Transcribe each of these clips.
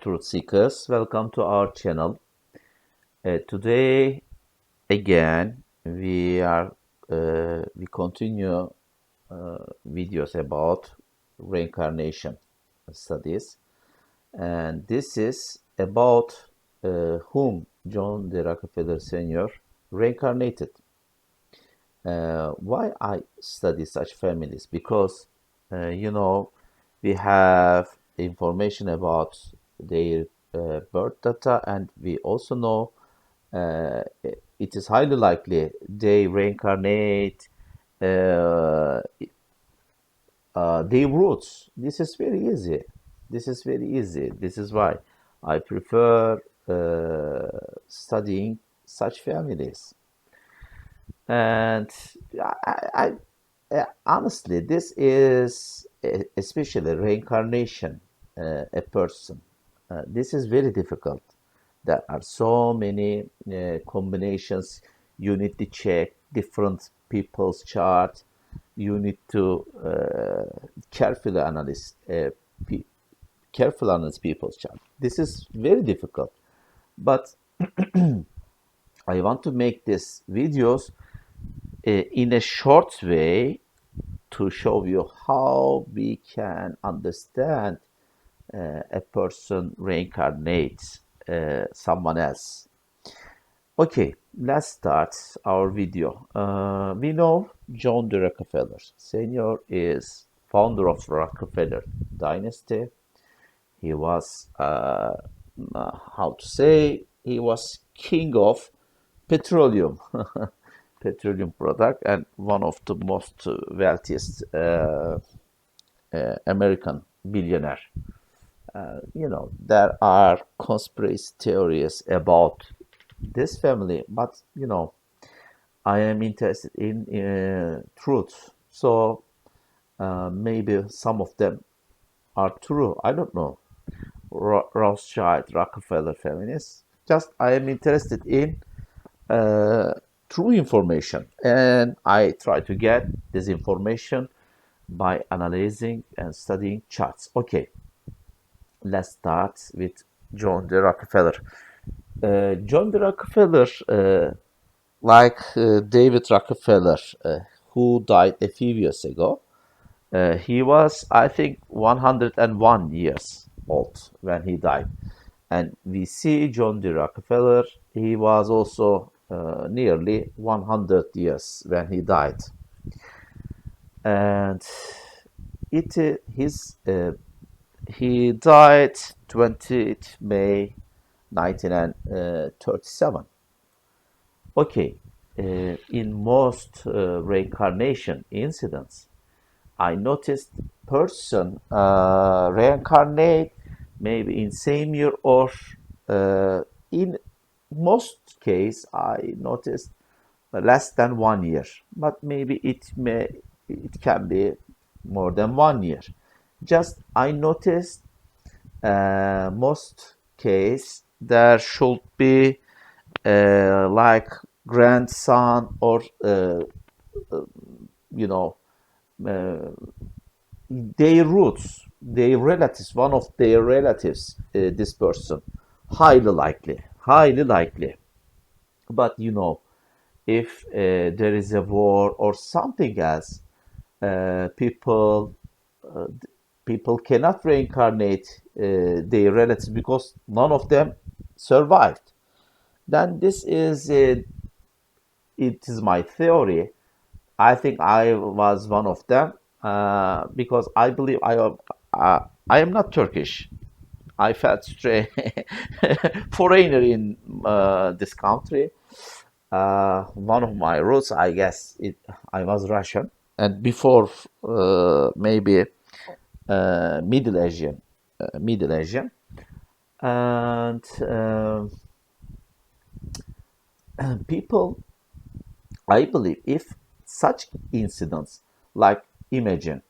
Truth Seekers, welcome to our channel. Today, again, we continue videos about reincarnation studies, and this is about whom John D. Rockefeller Sr. reincarnated. Why I study such families? Because we have information about their birth data, and we also know it is highly likely they reincarnate uh, their roots. This is very easy. This is very easy. This is why I prefer studying such families. And honestly, this is especially reincarnation, a person. This is very difficult. There are so many combinations. You need to check different people's chart. You need to carefully analyze pe- carefully analyze people's chart. This is very difficult, but I want to make these videos in a short way to show you how we can understand a person reincarnates someone else. Okay, let's start our video. We know John D. Rockefeller Sr. is founder of Rockefeller Dynasty. He was, how to say, he was king of petroleum, petroleum product, and one of the most wealthiest American billionaire. There are conspiracy theories about this family, but I am interested in truth. So maybe some of them are true. I don't know. Rothschild, Rockefeller feminists. Just I am interested in uh, true information, and I try to get this information by analyzing and studying charts. Okay, let's start with John D. Rockefeller. John D. Rockefeller, David Rockefeller, who died a few years ago, he was, I think, 101 years old when he died. And we see John D. Rockefeller, he was also nearly 100 years when he died. And his he died 20th May 1937. Okay, in most reincarnation incidents, I noticed person reincarnate maybe in same year, or in most case I noticed less than 1 year, but maybe it can be more than 1 year. Just I noticed most case there should be like grandson, or you know uh, their roots, their relatives, one of their relatives, this person, highly likely. But if there is a war or something else, people people cannot reincarnate their relatives because none of them survived. Then this is it is my theory. I think I was one of them, because I believe I am not Turkish. I felt strange, foreigner in this country. One of my roots, I guess, I was Russian, and before maybe Middle Asian, and people, I believe, if such incidents, like imagine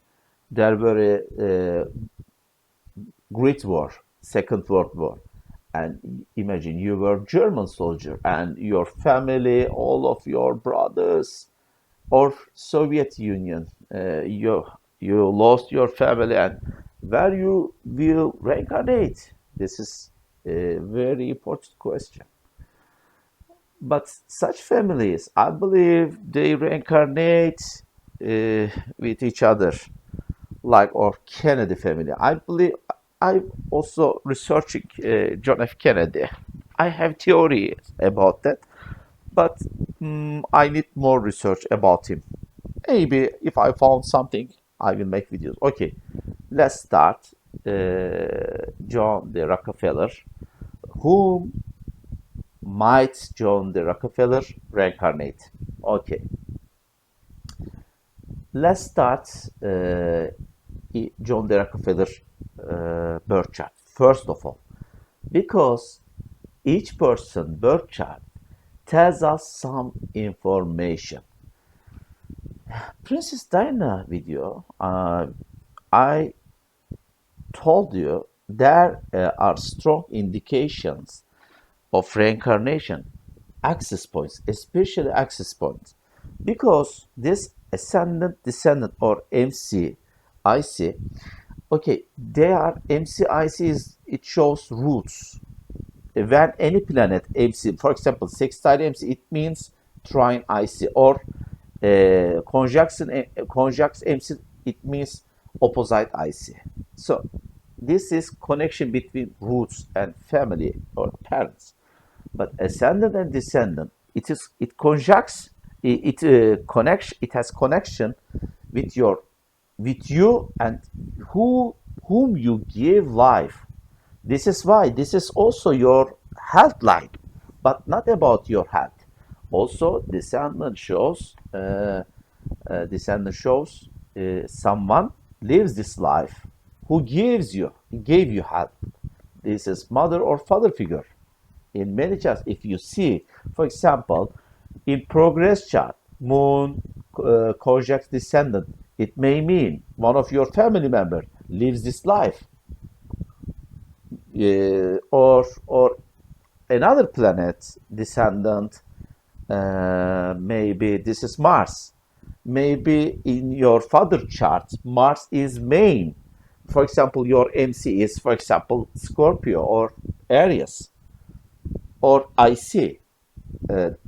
there were a Great War, Second World War, and imagine you were German soldier and your family, all of your brothers, or Soviet Union, you lost your family, and where you will reincarnate? This is a very important question. But such families, I believe, they reincarnate with each other, like our Kennedy family. I believe I'm also researching John F. Kennedy. I have theories about that, but I need more research about him. Maybe if I found something, I will make videos. Okay, let's start. John the Rockefeller, whom might John the Rockefeller reincarnate? Okay, let's start John the Rockefeller birth chart. First of all, because each person birth chart tells us some information. Princess Diana video, I told you there are strong indications of reincarnation access points, especially access points, because this ascendant descendant or MCIC, okay, they are MCIC is it shows roots. When any planet MC, for example, sextile MC, it means trine IC, or conjunct MC, it means opposite IC. So this is connection between roots and family or parents. But ascendant and descendant, it conjuncts, it connects, it has connection with you and whom you give life. This is why this is also your health line, but not about your health. Also, descendant shows someone lives this life who gave you health. This is mother or father figure. In many charts, if you see, for example, in progress chart, moon conjunct descendant, it may mean one of your family members lives this life, or another planet descendant. Maybe this is Mars. Maybe in your father chart, Mars is main. For example, your MC is, for example, Scorpio or Aries or IC.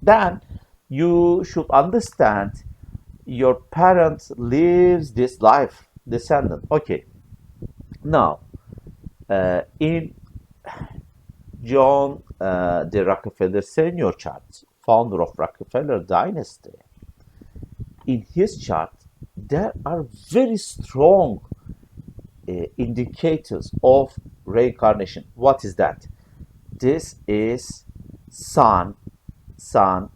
Then you should understand your parent lives this life, descendant. Okay. Now, in John the Rockefeller Sr. chart, founder of Rockefeller Dynasty, in his chart, there are very strong indicators of reincarnation. What is that? This is Sun, Sun,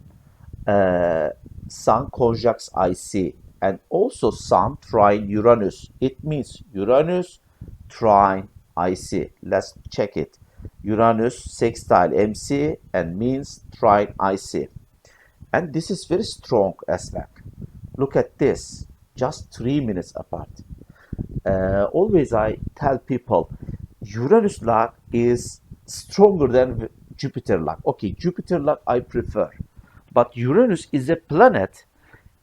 Sun conjuncts IC, and also Sun trine Uranus. It means Uranus trine IC. Let's check it. Uranus sextile MC and means trine IC. And this is very strong aspect. Look at this, just 3 minutes apart. Always I tell people Uranus luck is stronger than Jupiter luck. Okay, Jupiter luck I prefer, but Uranus is a planet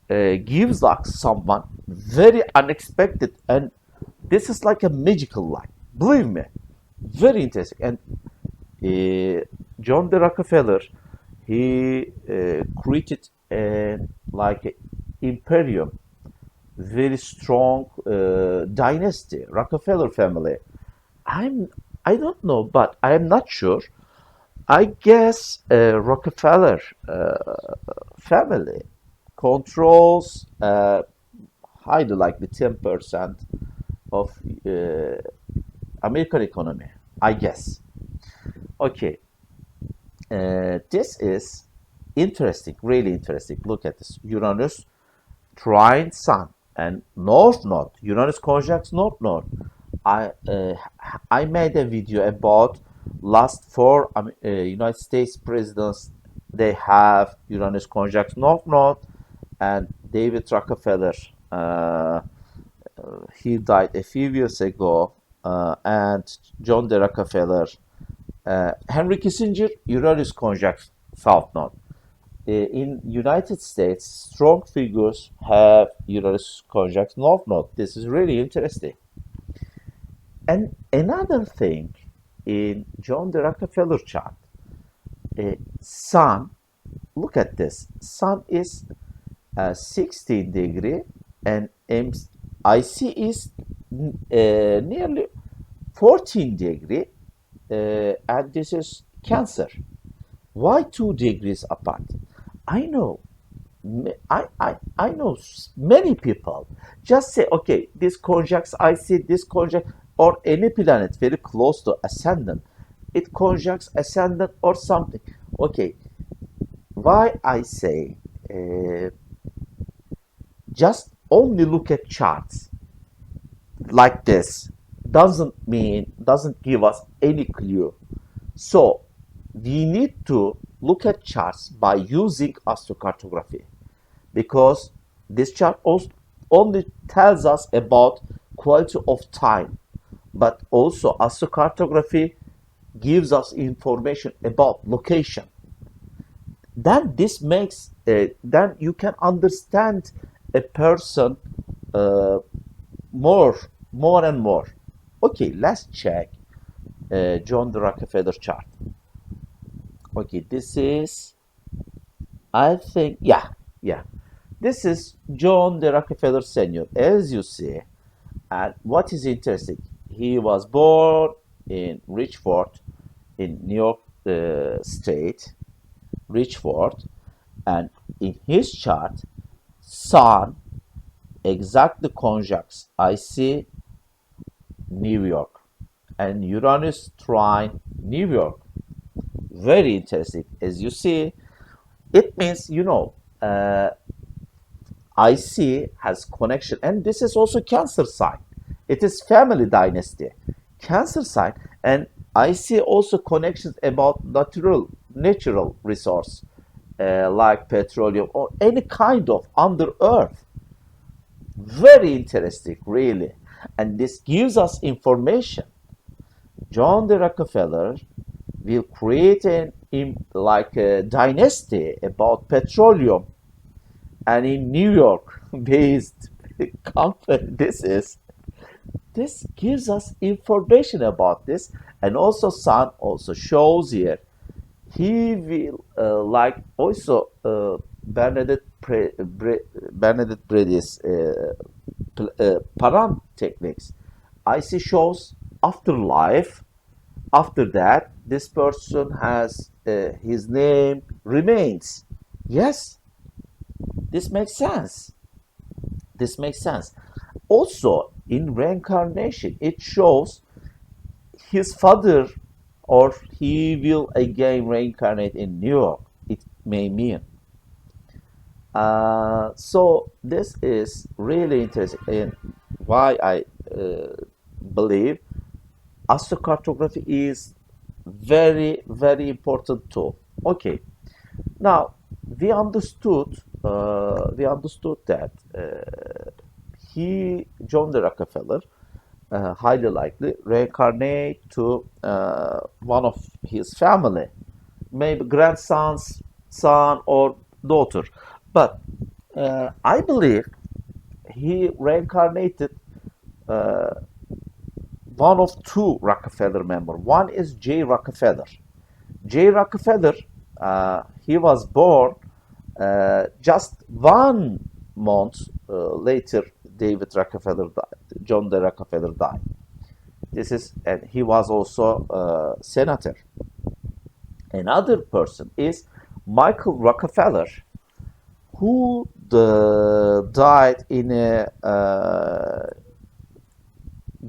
gives luck someone very unexpected, and this is like a magical luck. Believe me, very interesting. And John the Rockefeller, he created like a imperium, very strong dynasty, Rockefeller family. I don't know, but I am not sure. I guess Rockefeller family controls highly like the 10% of American economy. I guess. Okay, this is interesting, really interesting. Look at this: Uranus trine Sun and North Node. Uranus conjuncts North Node. I uh, I made a video about last four United States presidents. They have Uranus conjunct North Node, and David Rockefeller. He died a few years ago, and John D. Rockefeller, Henry Kissinger, Uranus conjunct South Node. In United States, strong figures have Uranus conjunct North Node. This is really interesting. And another thing in John the Rockefeller chart, Sun, look at this. Sun is 16 degree and IC is nearly 14 degree, and this is Cancer. Why 2 degrees apart? I know, I know many people just say, okay, this conjuncts IC, this conjunct, or any planet very close to ascendant, it conjuncts ascendant or something. Okay, why I say just only look at charts like this doesn't give us any clue. So we need to look at charts by using astrocartography, because this chart also only tells us about quality of time, but also astrocartography gives us information about location. Then this makes then you can understand a person uh, more and more. Okay, let's check John the Rockefeller chart. Okay, this is, I think, yeah, this is John the Rockefeller Sr. As you see, and what is interesting, he was born in Richford in New York State, Richford, and in his chart, Sun exactly conjuncts I see New York, and Uranus trine New York. Very interesting. As you see, it means, IC has connection, and this is also Cancer sign. It is family dynasty, Cancer sign, and IC also connections about natural resource, like petroleum or any kind of under earth. Very interesting, really, and this gives us information. John the Rockefeller will create like a dynasty about petroleum, and in New York based company. This gives us information about this, and also Sun also shows here he will like also Bernadette Brady's Paran techniques. IC shows afterlife. After that, this person has his name remains. Yes, this makes sense. This makes sense. Also, in reincarnation, it shows his father, or he will again reincarnate in New York. It may mean. So this is really interesting, and why I believe astrocartography is very important tool. Okay, now we understood that John the Rockefeller, highly likely reincarnate to one of his family, maybe grandson's son or daughter. But I believe he reincarnated one of two Rockefeller members. One is J. Rockefeller. J. Rockefeller, he was born just 1 month later. David Rockefeller died. John the Rockefeller died. And he was also a senator. Another person is Michael Rockefeller, who died in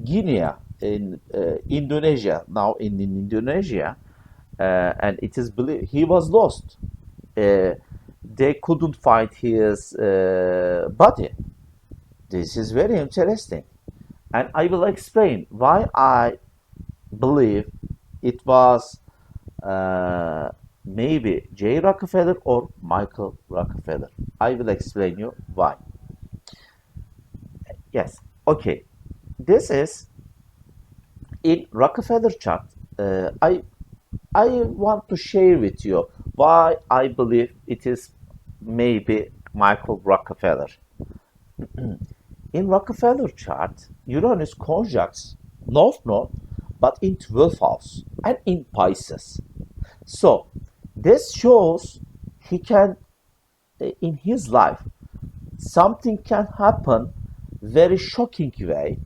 Guinea, in Indonesia. Now in Indonesia, and it is believed he was lost. They couldn't find his body. This is very interesting, and I will explain why I believe it was maybe J. Rockefeller or Michael Rockefeller. I will explain you why. Yes, okay. This is in Rockefeller chart. I want to share with you why I believe it is maybe Michael Rockefeller. In Rockefeller chart, Uranus conjuncts North Node, but in 12th house. and in Pisces. So this shows he can, in his life, something can happen very shocking way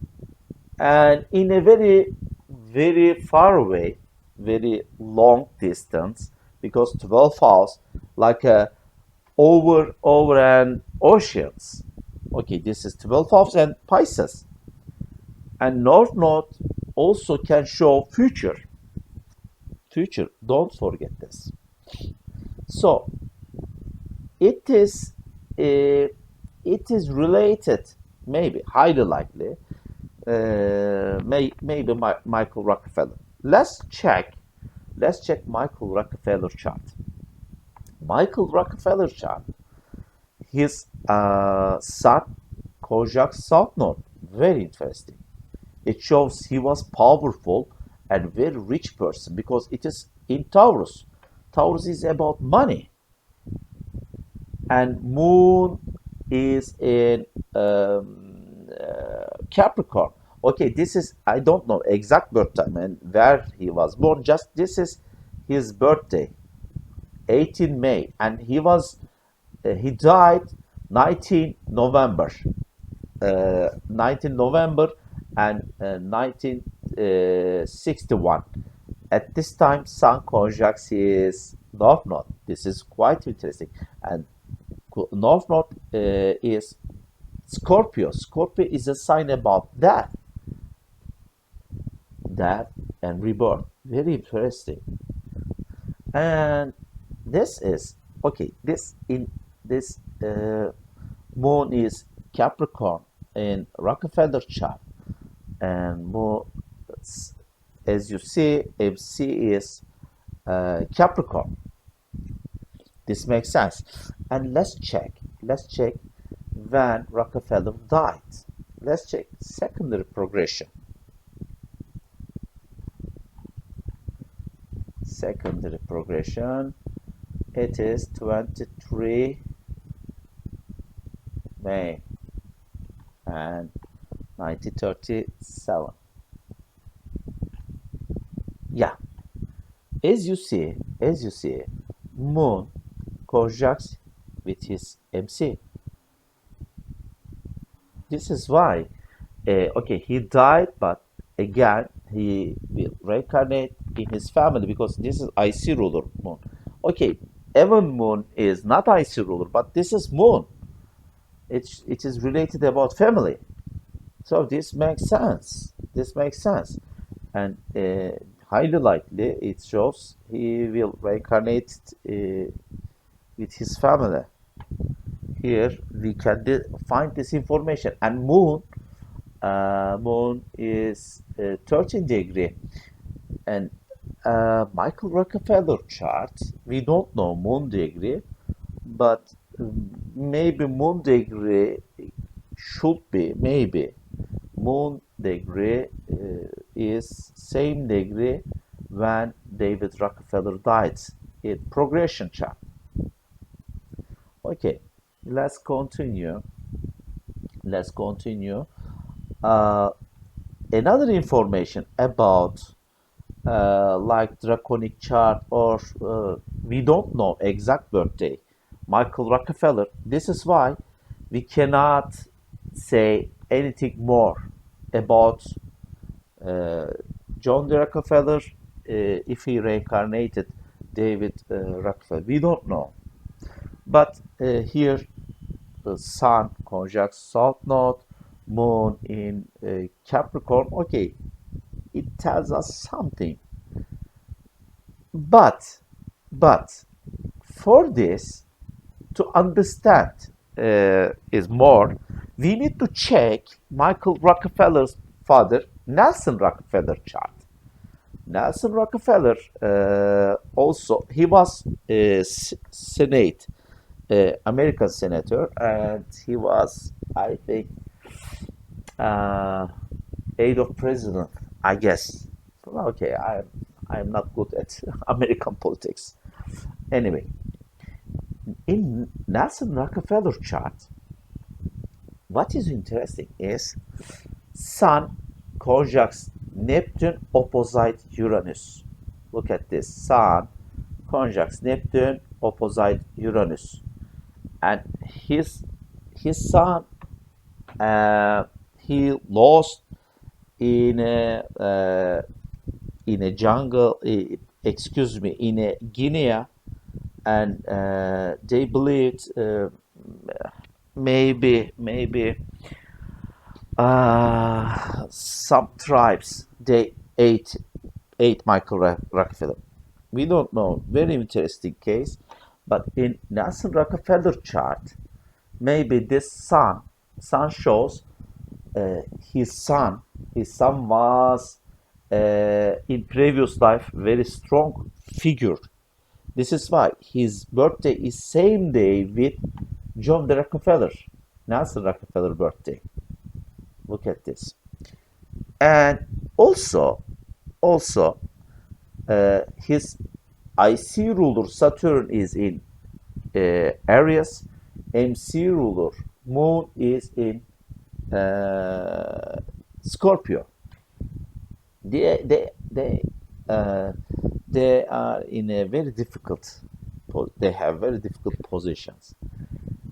and in a very, very far away, very long distance, because 12 hours like a over an oceans. Okay, this is 12 hours and Pisces. And North Node also can show future. Future, don't forget this. So it is uh, it is related, maybe highly likely, maybe Michael Rockefeller. Let's check Michael Rockefeller chart. Michael Rockefeller chart. His sun conjunct South Node. Very interesting. It shows he was powerful and very rich person because it is in Taurus. Taurus is about money, and Moon is in Capricorn. Okay, this is, I don't know exact birth time and where he was born. Just this is his birthday, 18 May, and he died 19 November. 19 November and 1961. At this time, Sun conjuncts his North Node. This is quite interesting. And North Node is Scorpio. Scorpio is a sign about death and rebirth. Very interesting. And this is okay. This Moon is Capricorn in Rockefeller chart, and Moon, as you see, MC is Capricorn. This makes sense. And let's check. Let's check when Rockefeller died. Let's check secondary progression. Secondary progression. It is 23 May and 1937. Yeah, as you see, Moon conjuncts with his MC. This is why, okay, he died, but again, he will reincarnate in his family because this is IC ruler Moon. Okay, even Moon is not IC ruler, but this is Moon. It is related about family. So this makes sense. This makes sense. And highly likely it shows he will reincarnate with his family. Here we can find this information. And Moon is 13 degree. And Michael Rockefeller chart, we don't know Moon degree, but maybe Moon degree should be, maybe Moon degree is same degree when David Rockefeller died in progression chart. Okay, let's continue. Let's continue. Another information about like draconic chart, or we don't know exact birthday Michael Rockefeller. This is why we cannot say anything more about John D. Rockefeller, if he reincarnated David Rockefeller. We don't know. But here the Sun conjuncts South Node, Moon in Capricorn. Okay, it tells us something. But for this to understand is more, we need to check Michael Rockefeller's father, Nelson Rockefeller chart. Nelson Rockefeller also, he was a Senate, American senator, and he was, I think, aide of president, I guess. Okay, I'm not good at American politics. Anyway, in Nelson Rockefeller chart, what is interesting is Sun conjuncts Neptune opposite Uranus. Look at this. Sun conjuncts Neptune, opposite Uranus. And his son, he lost in a jungle, excuse me, in a Guinea, and they believed maybe some tribes they ate Michael Rockefeller. We don't know. Very interesting case. But in Nelson Rockefeller chart, maybe this sun shows his son. His son was in previous life very strong figure. This is why his birthday is same day with John D. Rockefeller, Nelson Rockefeller birthday. Look at this. And also his IC ruler Saturn is in Aries, MC ruler Moon is in Scorpio. They are in a very difficult. They have very difficult positions,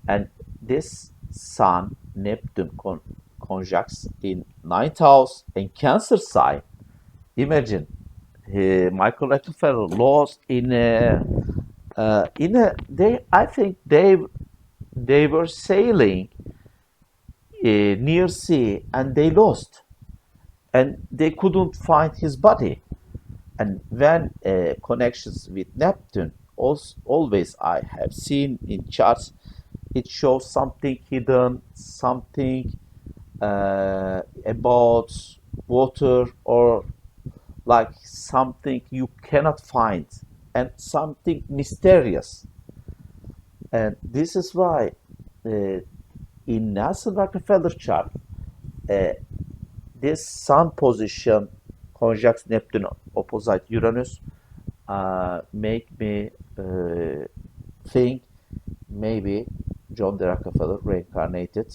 and this Sun Neptune conjuncts in ninth house and Cancer sign. Imagine Michael Rockefeller lost in a they. I think they were sailing near sea and they lost and they couldn't find his body. And when connections with Neptune, also, always I have seen in charts, it shows something hidden, something about water, or like something you cannot find, and something mysterious. And this is why in Nelson Rockefeller chart, uh, this sun position conjuncts Neptune opposite Uranus make me think maybe John D. Rockefeller reincarnated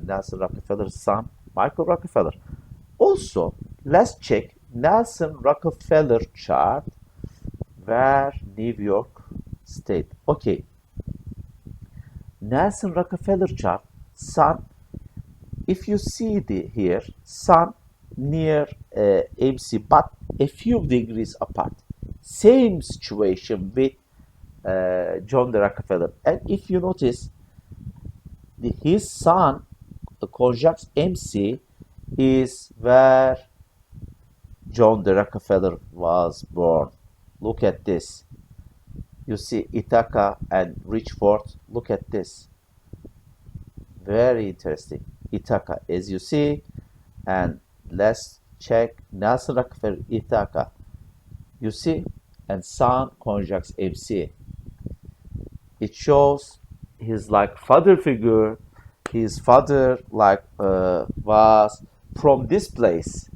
Nelson Rockefeller's son, Michael Rockefeller. Also, let's check Nelson Rockefeller chart where New York State. Okay, Nelson Rockefeller chart, sun. If you see here, sun near MC, but a few degrees apart. Same situation with John D. Rockefeller. And if you notice, his sun conjuncts MC is where John D. Rockefeller was born. Look at this. You see Ithaca and Richford. Look at this. Very interesting. Ithaca, as you see, and let's check Nelson Rockefeller Ithaca. You see, and Sun conjuncts MC. It shows his like father figure. His father like was from this place.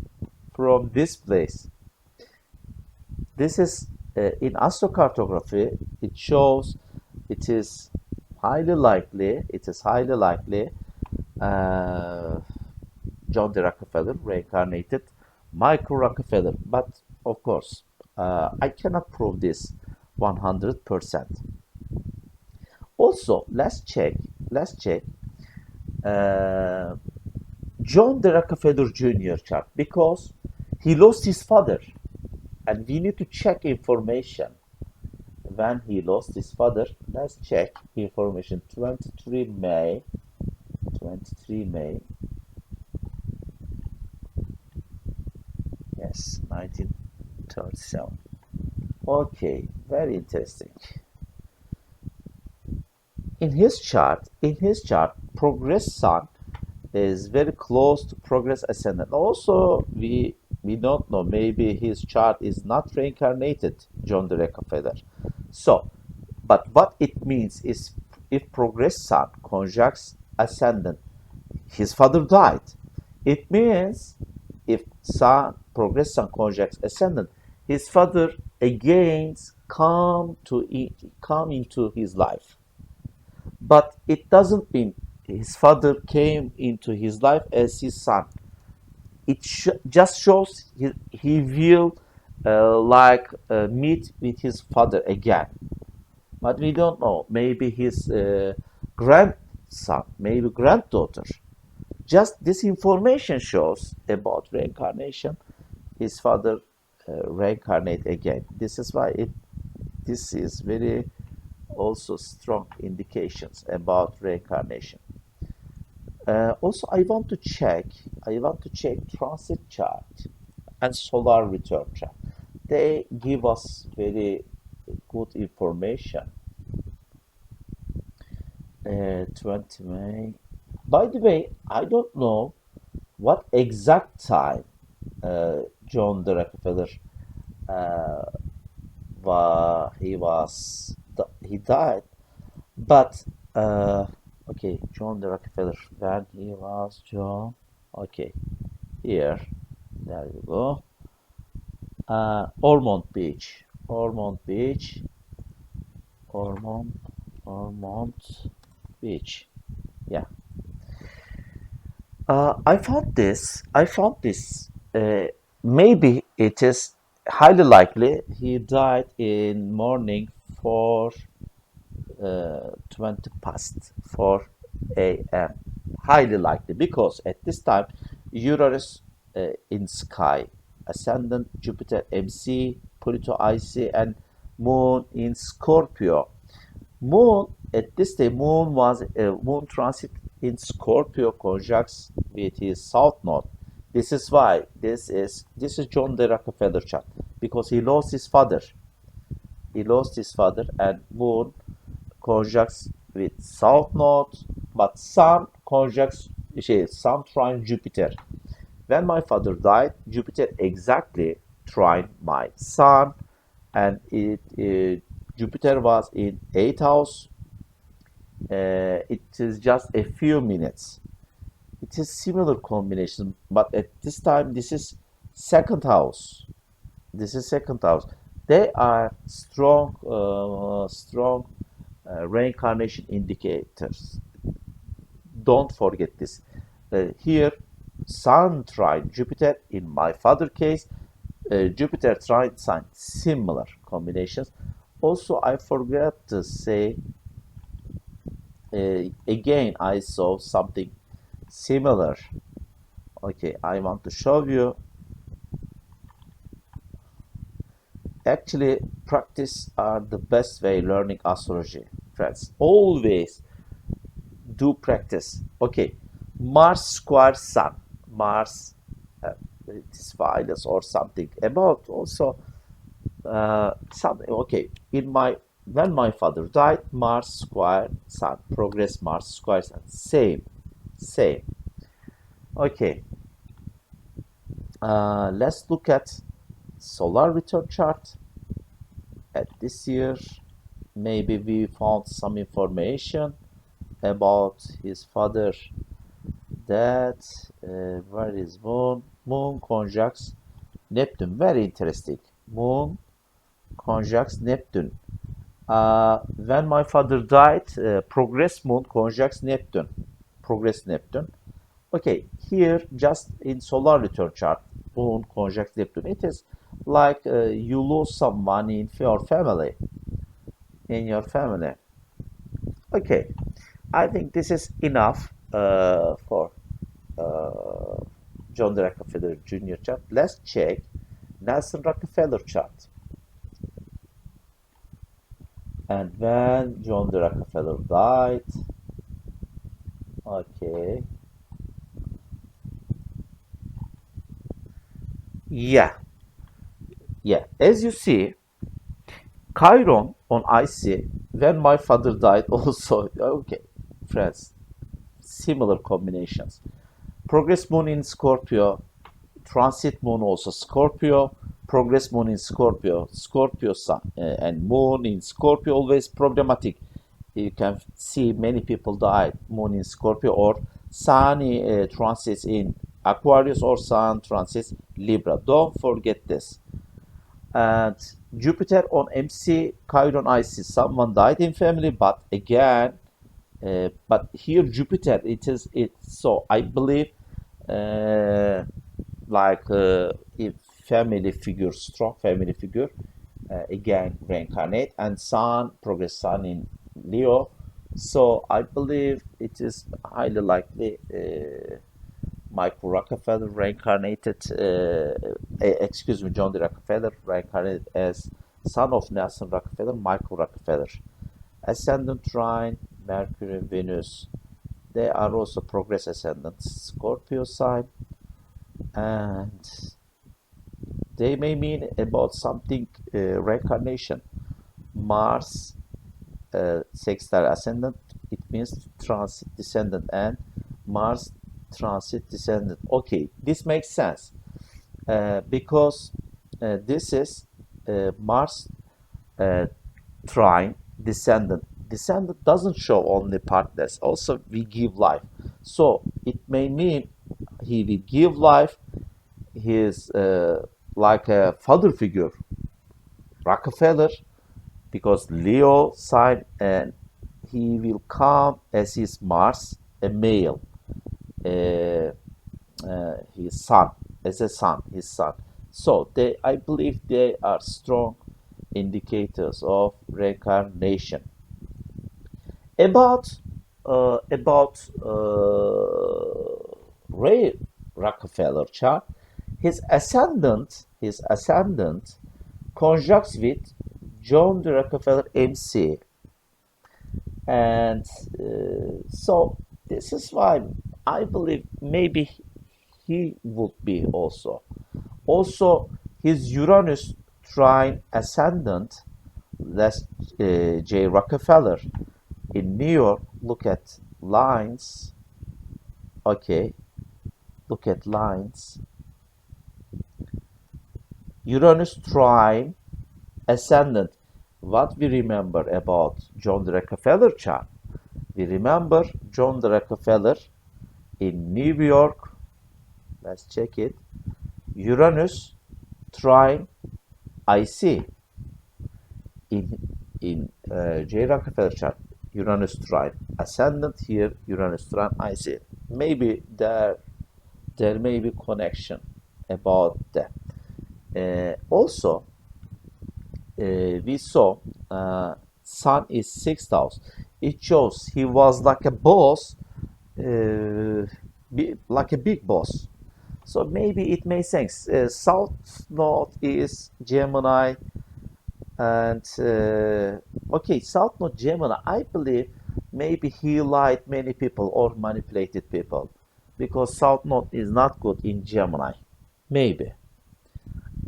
From this place. This is in astrocartography. It shows it is highly likely. It is highly likely. John D. Rockefeller reincarnated Michael Rockefeller, but of course I cannot prove this 100%. Also, let's check John D. Rockefeller Jr. chart, because he lost his father, and we need to check information. When he lost his father, let's check information. 23 May. Yes, 1937. Okay, very interesting. In his chart, progress sun is very close to progress ascendant. Also, we don't know. Maybe his chart is not reincarnated, John D. Rockefeller. So, but what it means is, if progress sun conjuncts ascendant, his father died. It means if sun progress sun conjuncts ascendant, his father again come into his life. But it doesn't mean his father came into his life as his son. It just shows he will meet with his father again. But we don't know. Maybe his grandson, maybe granddaughter. Just this information shows about reincarnation. His father reincarnate again. This is why it. This is very also strong indications about reincarnation. Also, I want to check. I want to check transit chart and solar return chart. They give us very good information. 20 May. By the way, I don't know what exact time John the Rockefeller uh, he died, but okay, John the Rockefeller when he was John. Okay, here, there you go. Ormond Beach, Ormond Beach, Ormond, Ormond Beach. Yeah, I found this. I found this. Maybe it is highly likely he died in morning for 20 past 4 a.m. Highly likely because at this time Uranus in sky, ascendant Jupiter MC, Pluto IC, and Moon in Scorpio. Moon at this time, Moon transit in Scorpio conjuncts with his south node. This is why this is John the Rockefeller chart because he lost his father. He lost his father, and Moon conjuncts with south node, but Sun conjuncts Sun trine Jupiter. When my father died, Jupiter exactly trine my Sun, and Jupiter was in 8th house. It is just a few minutes. It is similar combination, but at this time, this is second house. This is second house. They are strong reincarnation indicators. Don't forget this. Here, Sun trine Jupiter. In my father case, Jupiter trine Sun. Similar combinations. Also, I forgot to say again. I saw something similar. Okay, I want to show you. Actually, practice are the best way learning astrology, friends. Always do practice. Okay, Mars square Sun. Mars, it is violence or something. About also something. Okay, in my when my father died, Mars square Sun. Progress Mars square Sun. Same. Okay, let's look at solar return chart at this year. Maybe we found some information about his father that where is Moon? Moon conjuncts Neptune. Very interesting. Moon conjuncts Neptune. When my father died, progress Moon conjuncts Neptune. Progress Neptune. Okay, here just in solar return chart, Moon conjuncts Neptune. It is like you lose some money in your family. In your family. Okay, I think this is enough for uh, John D. Rockefeller Jr. chart. Let's check Nelson Rockefeller chart. And when John D. Rockefeller died, okay, yeah, yeah. As you see, Chiron on IC when my father died also. Okay, friends, similar combinations. Progress Moon in Scorpio, transit Moon also Scorpio, progress Moon in Scorpio, Scorpio Sun and Moon in Scorpio always problematic. You can see many people died Moon in Scorpio or Sun transits in Aquarius or Sun transits Libra. Don't forget this. And Jupiter on MC, Chiron IC. Someone died in family, but again, but here Jupiter, it. So I believe, uh, if family figure, strong family figure, again reincarnate, and Sun, progress Sun in Leo. So I believe it is highly likely Michael Rockefeller reincarnated, excuse me, John D. Rockefeller reincarnated as son of Nelson Rockefeller, Michael Rockefeller. Ascendant trine, Mercury, Venus. They are also progress ascendants, Scorpio sign, and they may mean about something reincarnation. Mars, sextile ascendant, it means transit descendant, and Mars transit descendant. Okay, this makes sense because this is Mars uh, trine descendant. Descendant doesn't show only partners. Also, we give life. So it may mean he will give life. He is like a father figure, Rockefeller, because Leo sign, and he will come as his Mars, a male, uh, his son, as a son, his son. So they, I believe, they are strong indicators of reincarnation. About Ray Rockefeller chart, his ascendant conjuncts with John D. Rockefeller MC, and so this is why I believe maybe he would be also. Also, his Uranus trine ascendant, that's J. Rockefeller in New York. Look at lines. Okay, look at lines. Uranus trine ascendant. What we remember about John D. Rockefeller chart? We remember John D. Rockefeller in New York. Let's check it. Uranus trine IC in J. Rockefeller chart. Uranus trine ascendant here. Uranus trine IC. Maybe there may be connection about that. Also, we saw Sun is sixth house. It shows he was like a boss, like a big boss. So maybe it makes sense. South Node is Gemini, and okay, South Node Gemini. I believe maybe he lied many people or manipulated people because South Node is not good in Gemini. Maybe.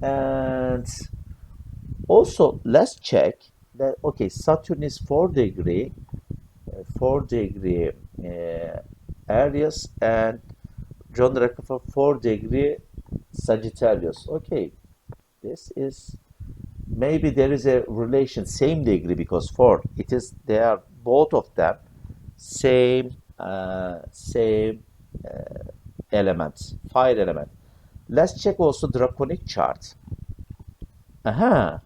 And also, let's check that. Okay, Saturn is 4 degree, 4 degree Aries, and John Rockefeller 4 degree Sagittarius. Okay, this is maybe there is a relation, same degree, because four. It is they are both of them same elements, fire element. Let's check also draconic chart. Aha.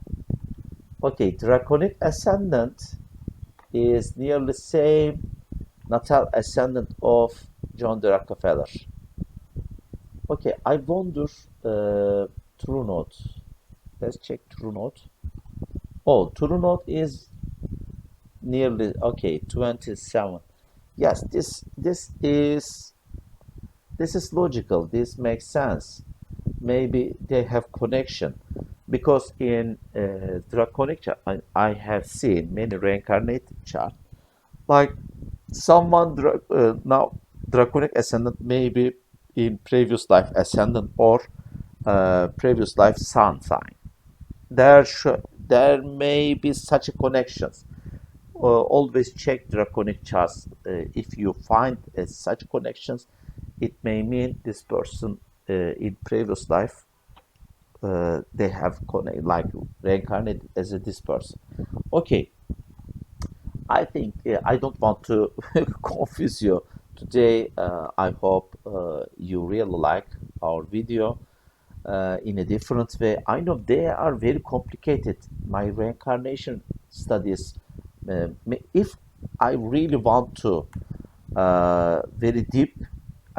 Okay, draconic ascendant is nearly same natal ascendant of John D. Rockefeller. Okay, I wonder true note. Let's check true note. Oh, true note is nearly okay 27. Yes, this is logical. This makes sense. Maybe they have connection because in draconic chart, I have seen many reincarnated chart like someone now draconic ascendant maybe in previous life ascendant or previous life sun sign. There may be such a connections. Always check draconic charts. If you find such connections, it may mean this person in previous life they have like reincarnated as this person. Okay, I think I don't want to confuse you today. I hope you really like our video in a different way. I know they are very complicated. My reincarnation studies, if I really want to very deep,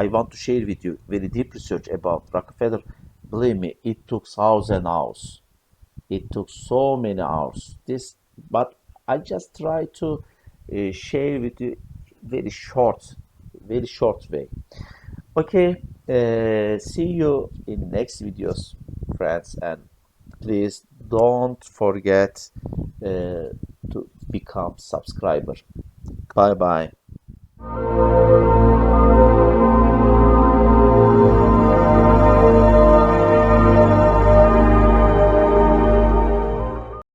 I want to share with you very deep research about Rockefeller. Believe me, it took 1,000 hours. It took so many hours. But I just try to share with you very short way. Okay, see you in next videos, friends, and please don't forget to become subscriber. Bye bye.